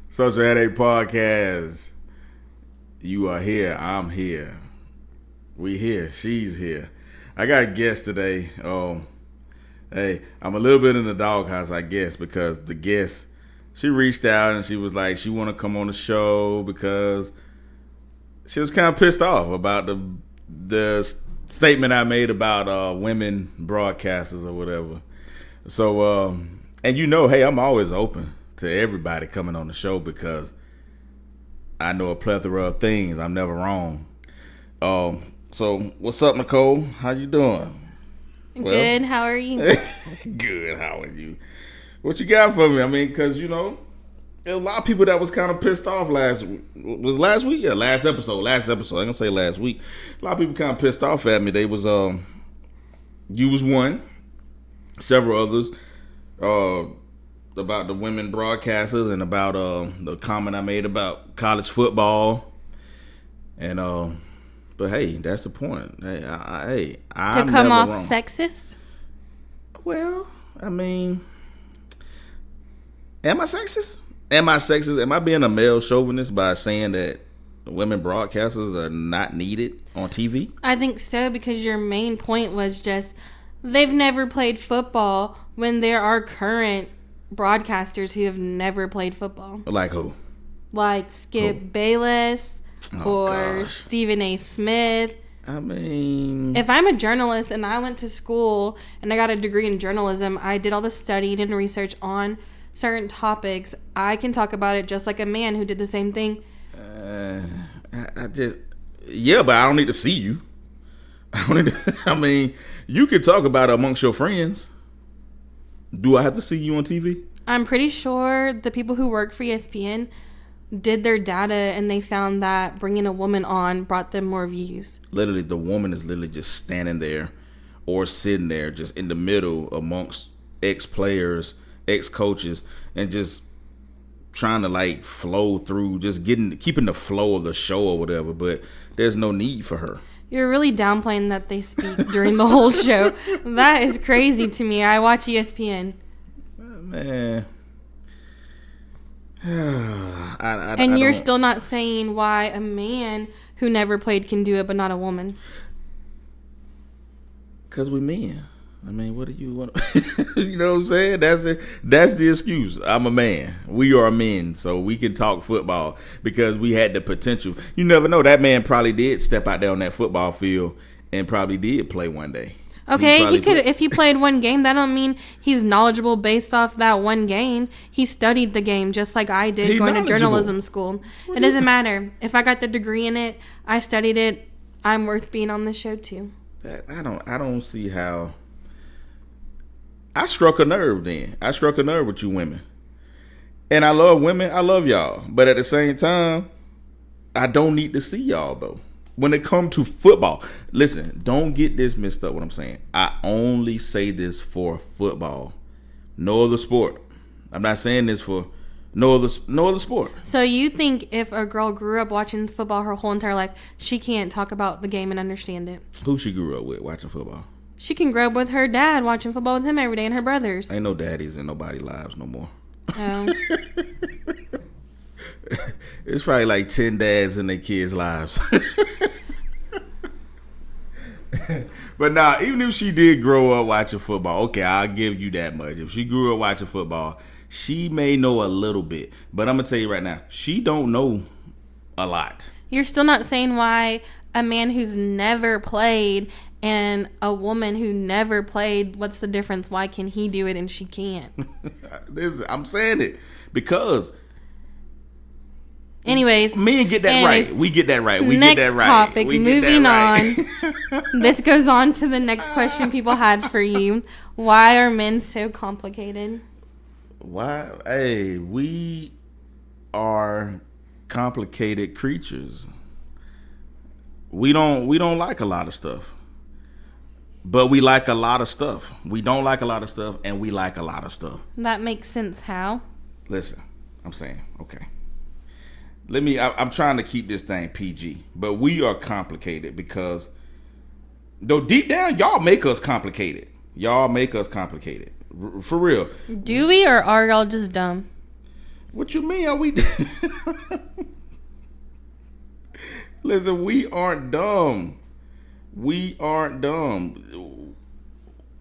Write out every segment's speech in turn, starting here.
Social Headache Podcast. You are here. I'm here. We here. She's here. I got a guest today. Hey, I'm a little bit in the doghouse, I guess, because the guest, she reached out and she was like, she want to come on the show because she was kind of pissed off about the statement I made about women broadcasters or whatever. So, and hey, I'm always open to everybody coming on the show because I know a plethora of things. I'm never wrong. So what's up, Nicole? How you doing? Good. How are you? Good. How are you? What you got for me? I mean, because there was a lot of people that was kind of pissed off last week. Was last week? Yeah, last episode. I'm gonna say last week. A lot of people kind of pissed off at me. They was you was one, several others, about the women broadcasters and about the comment I made about college football, and but hey, that's the point. Hey, I'm to come never off wrong. Sexist? Well, I mean, am I sexist? Am I being a male chauvinist by saying that women broadcasters are not needed on TV? I think so, because your main point was just they've never played football when there are current broadcasters who have never played football. Like who? Like Skip Bayless or Stephen A. Smith. I mean, if I'm a journalist and I went to school and I got a degree in journalism, I did all the studying and research on certain topics, I can talk about it just like a man who did the same thing. But I don't need to see you. I mean, you could talk about it amongst your friends. Do I have to see you on TV? I'm pretty sure the people who work for ESPN did their data and they found that bringing a woman on brought them more views. Literally, the woman is literally just standing there or sitting there just in the middle amongst ex-players, ex-coaches, and just trying to flow through, just keeping the flow of the show or whatever, but there's no need for her. You're really downplaying that they speak during the whole show. That is crazy to me. I watch ESPN. Man. And you're still not saying why a man who never played can do it, but not a woman. Because we men. I mean, what do you want? You know what I'm saying? That's the excuse. I'm a man. We are men, so we can talk football because we had the potential. You never know. That man probably did step out there on that football field and probably did play one day. Okay, he could. If he played one game, that don't mean he's knowledgeable based off that one game. He studied the game just like I did going to journalism school. It doesn't matter. If I got the degree in it, I studied it, I'm worth being on the show too. I don't see how. I struck a nerve then. I struck a nerve with you women. And I love women. I love y'all. But at the same time, I don't need to see y'all though. When it comes to football, listen, don't get this mixed up what I'm saying. I only say this for football. No other sport. I'm not saying this for no other sport. So you think if a girl grew up watching football her whole entire life, she can't talk about the game and understand it? Who she grew up with watching football? She can grow up with her dad watching football with him every day and her brothers. Ain't no daddies in nobody's lives no more. Oh. It's probably like 10 dads in their kids' lives. But nah, even if she did grow up watching football, okay, I'll give you that much. If she grew up watching football, she may know a little bit. But I'm going to tell you right now, she don't know a lot. You're still not saying why a man who's never played and a woman who never played, what's the difference? Why can he do it and she can't? I'm saying it because... Anyways, men get that right. We get that right. We next get that right. Topic. We moving right. on. This goes on to the next question people had for you. Why are men so complicated? Why? Hey, we are complicated creatures. We don't like a lot of stuff. But we like a lot of stuff. We don't like a lot of stuff, and we like a lot of stuff. That makes sense. How? Listen, I'm saying, okay. I'm trying to keep this thing PG, but we are complicated because, though deep down, y'all make us complicated. Y'all make us complicated. For real. Do we, or are y'all just dumb? What you mean? Are we? Listen, we aren't dumb. We aren't dumb.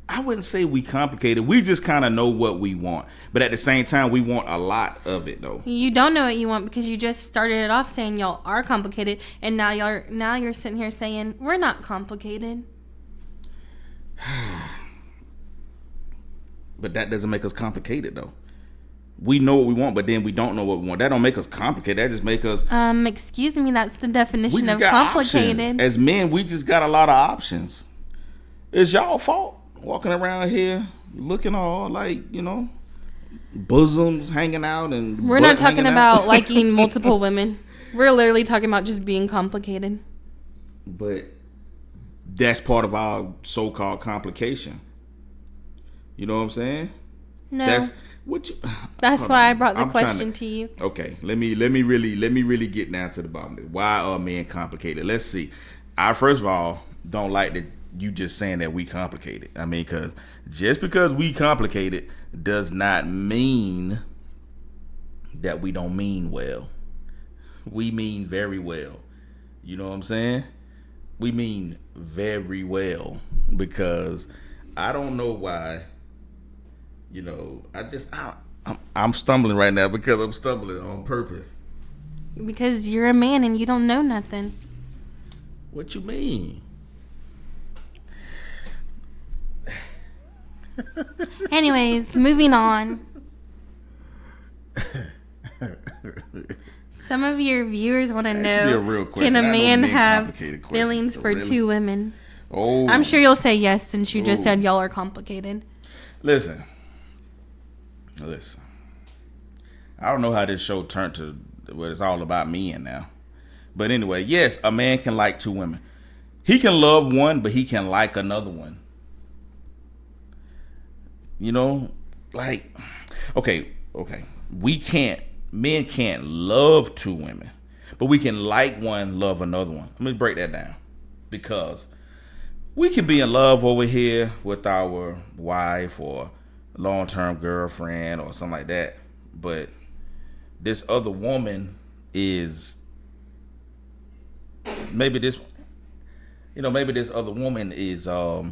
I wouldn't say we complicated. We just kind of know what we want. But at the same time, we want a lot of it, though. You don't know what you want because you just started it off saying y'all are complicated, and now you're sitting here saying we're not complicated. But that doesn't make us complicated, though. We know what we want, but then we don't know what we want. That don't make us complicated. That just make us... excuse me, that's the definition of complicated. Options. As men, we just got a lot of options. It's y'all fault walking around here looking all like, bosoms hanging out and... We're not talking about liking multiple women. We're literally talking about just being complicated. But that's part of our so-called complication. You know what I'm saying? No. That's why I brought the question to you. Okay, let me really get down to the bottom of it. Why are men complicated? Let's see. I first of all don't like that you just saying that we complicated. I mean, because just because we complicated does not mean that we don't mean well. We mean very well. You know what I'm saying? We mean very well, because I don't know why. I'm stumbling right now because I'm stumbling on purpose. Because you're a man and you don't know nothing. What you mean? Anyways, moving on. Some of your viewers want to know, can a man have feelings for two women? Oh, I'm sure you'll say yes, since you just said y'all are complicated. Listen. I don't know how this show turned to where it's all about men now. But anyway, yes, a man can like two women. He can love one, but he can like another one. Okay. Men can't love two women, but we can like one, love another one. Let me break that down. Because we can be in love over here with our wife or long-term girlfriend or something like that, but this other woman is maybe this other woman is I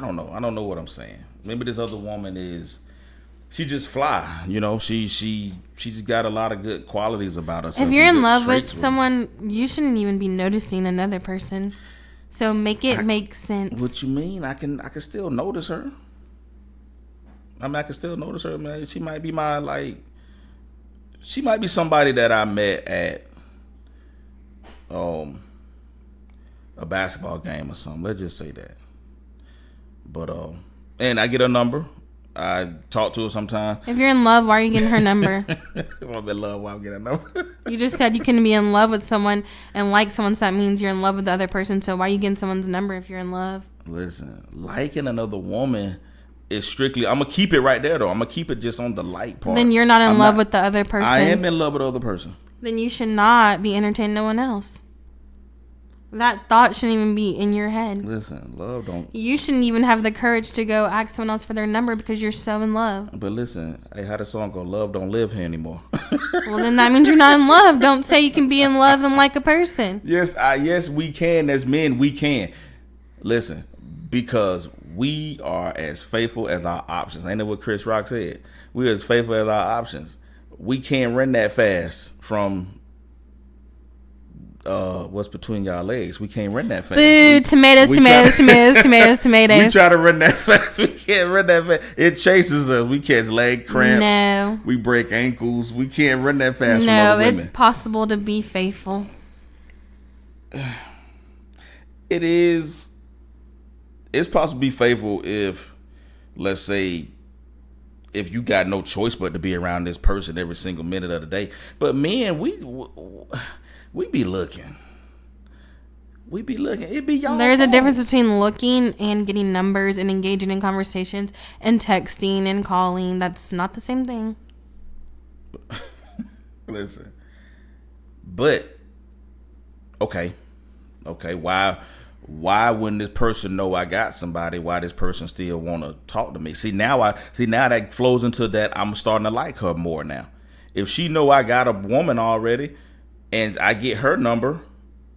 don't know what I'm saying. Maybe this other woman is, she just fly, she just got a lot of good qualities about her. If you're in love with someone, you shouldn't even be noticing another person. So make sense. What you mean? I can still notice her. I can still notice her, man. She might be she might be somebody that I met at a basketball game or something. Let's just say that. But and I get her number. I talk to her sometimes. If you're in love, why are you getting her number? If I'm in love, why I'm getting her number? You just said you can be in love with someone and like someone, so that means you're in love with the other person. So why are you getting someone's number if you're in love? Listen, liking another woman is strictly, I'm going to keep it right there, though. I'm going to keep it just on the like part. Then you're not in love with the other person. I am in love with the other person. Then you should not be entertaining no one else. That thought shouldn't even be in your head. Listen, love don't... You shouldn't even have the courage to go ask someone else for their number because you're so in love. But listen, hey, how the song go? Love don't live here anymore. Well, then that means you're not in love. Don't say you can be in love and like a person. Yes, we can. As men, we can. Listen, because we are as faithful as our options. Ain't that what Chris Rock said? We're as faithful as our options. We can't run that fast from... what's between y'all legs. We can't run that fast. Boo, tomatoes. We try to run that fast. We can't run that fast. It chases us. We catch leg cramps. No. We break ankles. We can't run that fast from No, other women. it's possible to be faithful. It is. It's possible to be faithful if, let's say, if you got no choice but to be around this person every single minute of the day. But men, we be looking. It be y'all. There's a difference between looking and getting numbers and engaging in conversations and texting and calling. That's not the same thing. Listen. But okay. why when this person know I got somebody, why this person still want to talk to me? See now that flows into that I'm starting to like her more now. If she know I got a woman already, and I get her number,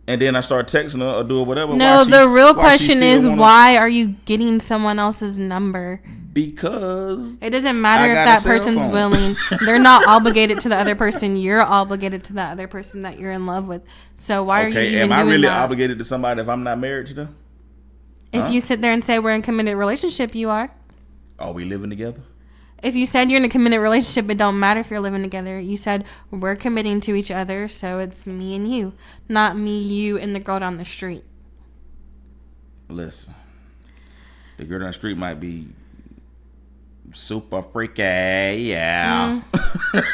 and then I start texting her or doing whatever. No, the real question is why are you getting someone else's number? Because it doesn't matter if that person's willing. They're not obligated to the other person. You're obligated to the other person that you're in love with. So why are you even doing that? Am I really obligated to somebody if I'm not married to them? If you sit there and say we're in a committed relationship, you are. Are we living together? If you said you're in a committed relationship, it don't matter if you're living together. You said we're committing to each other, so it's me and you, not me, you, and the girl down the street. Listen, the girl down the street might be super freaky, yeah.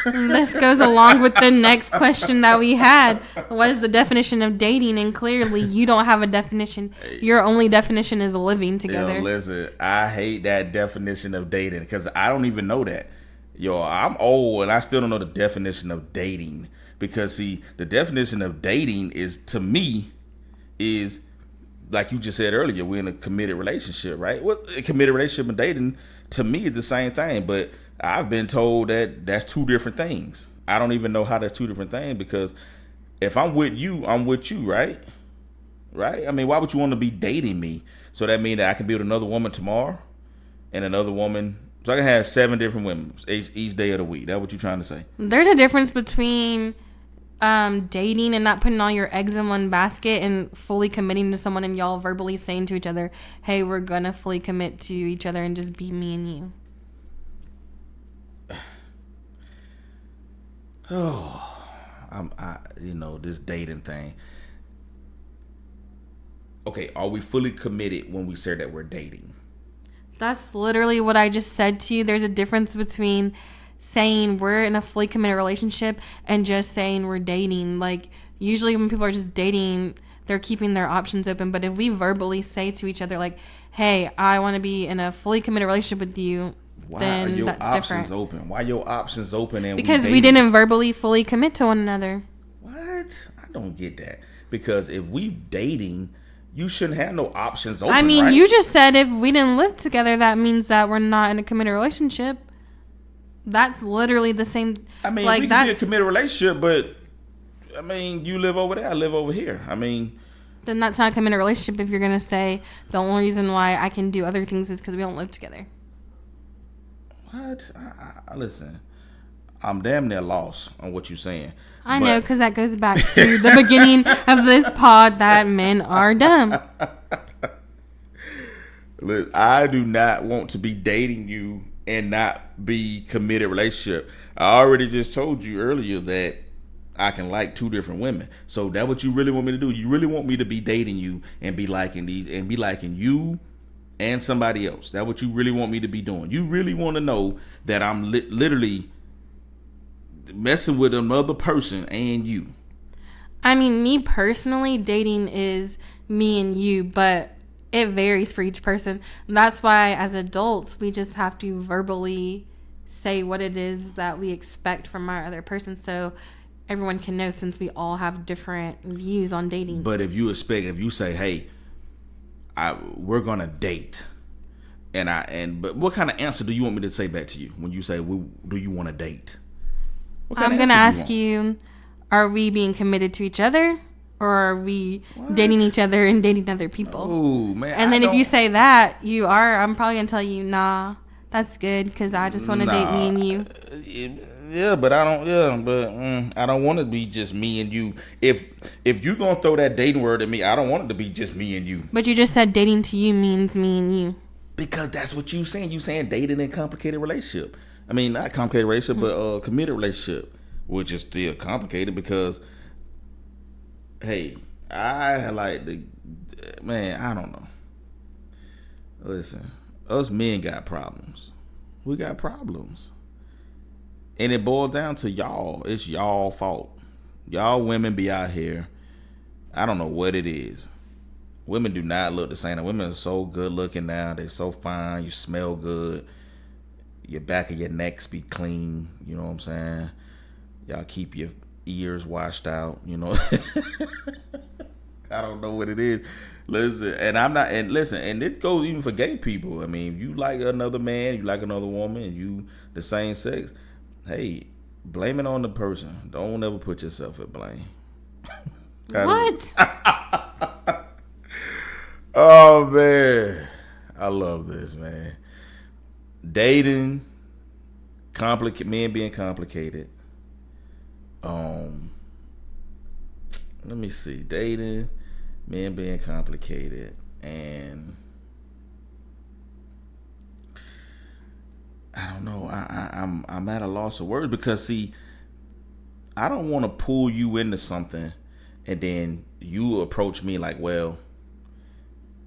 This goes along with the next question that we had. What is the definition of dating? And clearly, you don't have a definition. Your only definition is living together. Yo, listen, I hate that definition of dating because I don't even know that. Yo, I'm old and I still don't know the definition of dating. Because, see, the definition of dating is, to me, is, like you just said earlier, we're in a committed relationship, right? Well, a committed relationship and dating, to me, is the same thing. But I've been told that that's two different things. I don't even know how that's two different things because if I'm with you, I'm with you, right? Right? I mean, why would you want to be dating me? So that means that I can be with another woman tomorrow and another woman. So I can have 7 different women each day of the week. That's what you're trying to say? There's a difference between dating and not putting all your eggs in one basket and fully committing to someone and y'all verbally saying to each other, hey, we're gonna fully commit to each other and just be me and you. This dating thing. Okay, are we fully committed when we say that we're dating? That's literally what I just said to you. There's a difference between saying we're in a fully committed relationship and just saying we're dating. Like, usually when people are just dating, they're keeping their options open. But if we verbally say to each other, like, hey, I want to be in a fully committed relationship with you, then are your that's options different. Open? Why your options open? And because we didn't verbally fully commit to one another. What? I don't get that. Because if we dating, you shouldn't have no options open. I mean, right? You just said if we didn't live together, that means that we're not in a committed relationship. That's literally the same. I mean, we can be a committed relationship, but I mean, you live over there, I live over here. I mean, then that's not a committed relationship if you're gonna say the only reason why I can do other things is because we don't live together. What? Listen, I'm damn near lost on what you're saying. I know, because that goes back to the beginning of this pod that men are dumb. Look, I do not want to be dating you and not be committed relationship. I already just told you earlier that I can like 2 different women. So that what you really want me to do? You really want me to be dating you and be liking these and be liking you and somebody else? That what you really want me to be doing? You really want to know that I'm literally messing with another person and you? I mean, me personally, dating is me and you, but it varies for each person. That's why as adults, we just have to verbally say what it is that we expect from our other person so everyone can know, since we all have different views on dating. But if you say, hey, we're going to date, but what kind of answer do you want me to say back to you when you say, do you want to date? I'm going to ask you, are we being committed to each other? Or are we dating each other and dating other people? Oh, man. And then if you say that, I'm probably going to tell you, nah, that's good because I just want to date me and you. Yeah, but I don't want to be just me and you. If you're going to throw that dating word at me, I don't want it to be just me and you. But you just said dating to you means me and you. Because that's what you're saying. You're saying dating in a complicated relationship. I mean, not complicated relationship, but a committed relationship, which is still complicated because, hey, I don't know. Listen, us men got problems. We got problems. And it boils down to y'all. It's y'all fault. Y'all women be out here. I don't know what it is. Women do not look the same. Women are so good looking now. They're so fine. You smell good. Your back of your necks be clean. You know what I'm saying? Y'all keep your ears washed out. You know. I don't know what it is. Listen, and I'm not. And listen, and it goes even for gay people. I mean, if you like another man, you like another woman, and you the same sex. Hey, blame it on the person. Don't ever put yourself at blame. What? Oh man, I love this, man. Dating, men being complicated. Let me see. Dating, men being complicated, and I don't know. I'm at a loss of words because see, I don't want to pull you into something, and then you approach me like, well,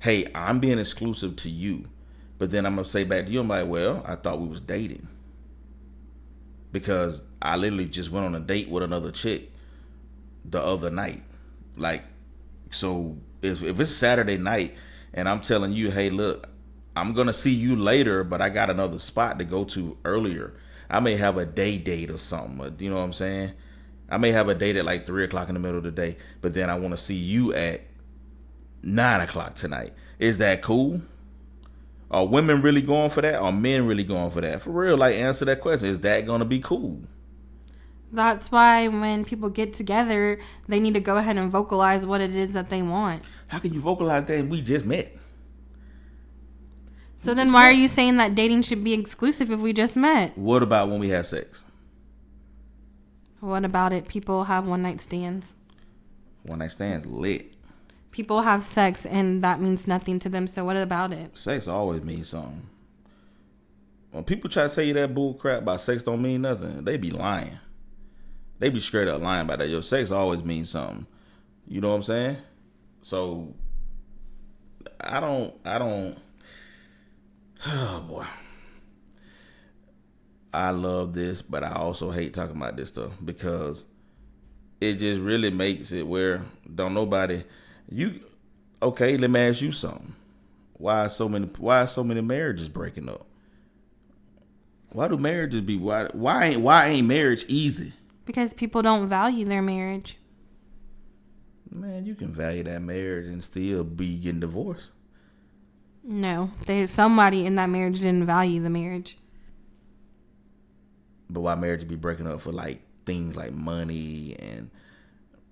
hey, I'm being exclusive to you, but then I'm gonna say back to you, I'm like, well, I thought we was dating because I literally just went on a date with another chick the other night. Like, so if it's Saturday night and I'm telling you, hey, look, I'm gonna see you later, but I got another spot to go to earlier. I may have a day date or something. You know what I'm saying? I may have a date at like 3:00 in the middle of the day, but then I want to see you at 9:00 tonight. Is that cool? Are women really going for that? Are men really going for that? For real, like, answer that question. Is that gonna be cool? That's why when people get together, they need to go ahead and vocalize what it is that they want. How can you vocalize that we just met? So then why are you saying that dating should be exclusive if we just met? What about when we have sex? What about it? People have one-night stands. One-night stands lit. People have sex and that means nothing to them. So what about it? Sex always means something. When people try to say you that bull crap about sex don't mean nothing, they be lying. They be straight up lying about that. Your sex always means something. You know what I'm saying? So I don't oh boy. I love this, but I also hate talking about this stuff because it just really makes it where don't nobody okay, let me ask you something. Why are so many marriages breaking up? Why do marriages be why ain't marriage easy? Because people don't value their marriage. Man, you can value that marriage and still be getting divorced. No, there's somebody in that marriage didn't value the marriage. But why marriage be breaking up for like things like money and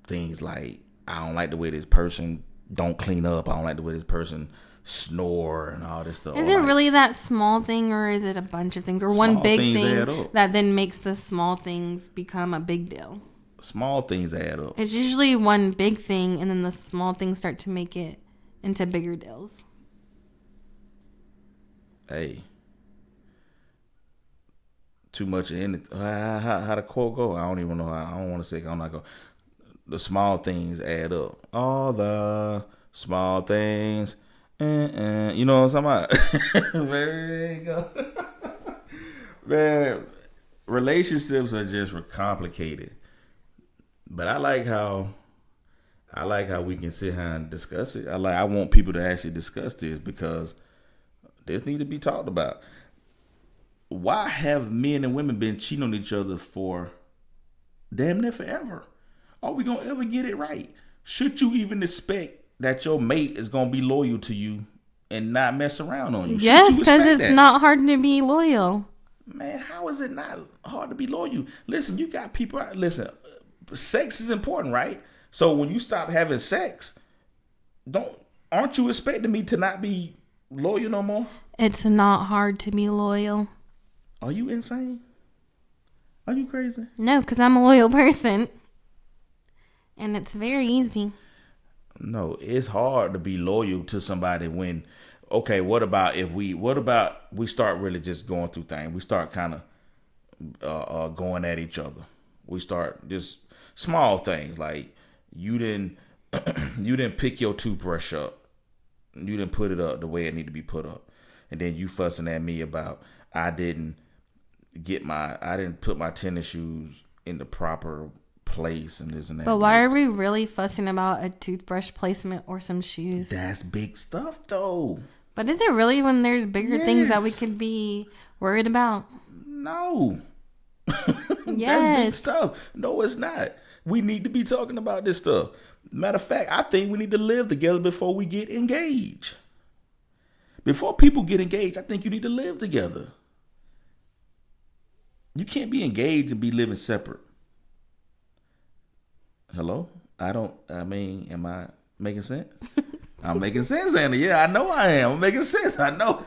things like I don't like the way this person don't clean up. I don't like the way this person snore and all this stuff. Is it really that small thing, or is it a bunch of things, or one big thing that then makes the small things become a big deal? Small things add up. It's usually one big thing, and then the small things start to make it into bigger deals. Hey, too much of anything. How the quote go? I don't even know. I don't want to say. I'm not going. The small things add up. All the small things. You know what I'm talking about? There you go. Man, relationships are just complicated. But I like how we can sit here and discuss it. I want people to actually discuss this because this need to be talked about. Why have men and women been cheating on each other for damn near forever? Are we gonna ever get it right? Should you even expect that your mate is gonna be loyal to you and not mess around on you? Yes, because it's not hard to be loyal. Man, how is it not hard to be loyal? Listen, you got people. Listen, sex is important, right? So when you stop having sex, aren't you expecting me to not be loyal no more? It's not hard to be loyal. Are you insane? Are you crazy? No, because I'm a loyal person. And it's very easy. No, it's hard to be loyal to somebody when, okay, what about we start really just going through things? We start kind of going at each other. We start just small things like you didn't pick your toothbrush up. You didn't put it up the way it needed to be put up. And then you fussing at me about I didn't put my tennis shoes in the proper place and this and that. But why are we really fussing about a toothbrush placement or some shoes? That's big stuff though. But is it really when there's bigger things that we could be worried about? No. Yes. That's big stuff. No, it's not. We need to be talking about this stuff. Matter of fact, I think we need to live together before we get engaged. Before people get engaged, I think you need to live together. You can't be engaged and be living separate. Hello? Am I making sense? I'm making sense, Andy. Yeah, I know I am. I'm making sense. I know.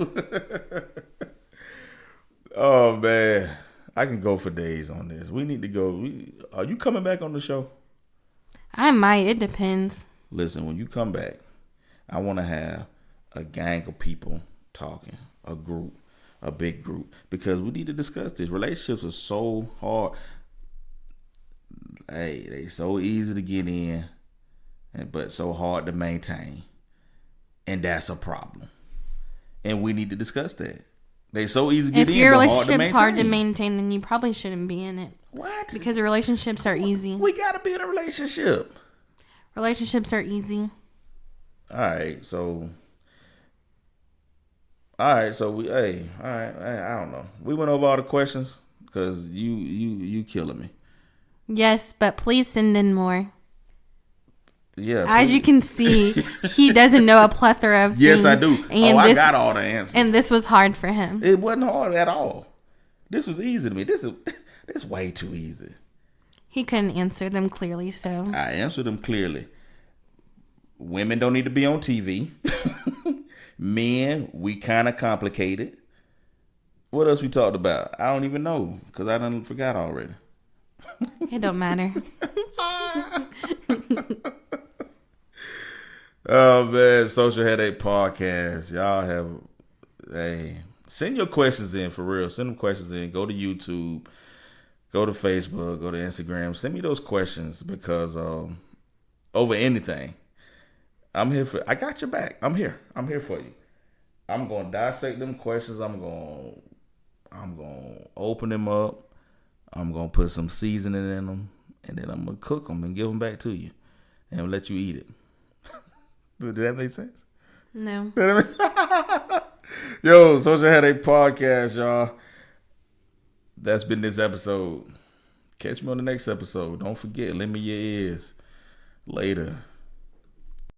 Oh, man. I can go for days on this. We need to go. Are you coming back on the show? I might. It depends. Listen, when you come back, I want to have a gang of people talking, a group, a big group, because we need to discuss this. Relationships are so hard. Hey, they so easy to get in, but so hard to maintain. And that's a problem. And we need to discuss that. They so easy to get in, if your but hard to relationship's maintain. hard to maintain, then you probably shouldn't be in it. What? Because the relationships are easy. We got to be in a relationship. Relationships are easy. All right, so we, I don't know. We went over all the questions because you killing me. Yes, but please send in more. Yeah. As you can see, he doesn't know a plethora of things. Yes, I do. I got all the answers. And this was hard for him. It wasn't hard at all. This was easy to me. This is way too easy. He couldn't answer them clearly, so. I answered them clearly. Women don't need to be on TV. Men, we kind of complicated. What else we talked about? I don't even know because I done forgot already. It don't matter. Oh man, Social Headache Podcast. Y'all send your questions in for real. Send them questions in. Go to YouTube, go to Facebook, go to Instagram. Send me those questions because over anything, I'm here for. I got your back. I'm here. I'm here for you. I'm gonna dissect them questions. I'm gonna open them up. I'm gonna put some seasoning in them, and then I'm gonna cook them and give them back to you, and let you eat it. Did that make sense? No. Yo, Social Headache Podcast, y'all. That's been this episode. Catch me on the next episode. Don't forget, lend me your ears. Later.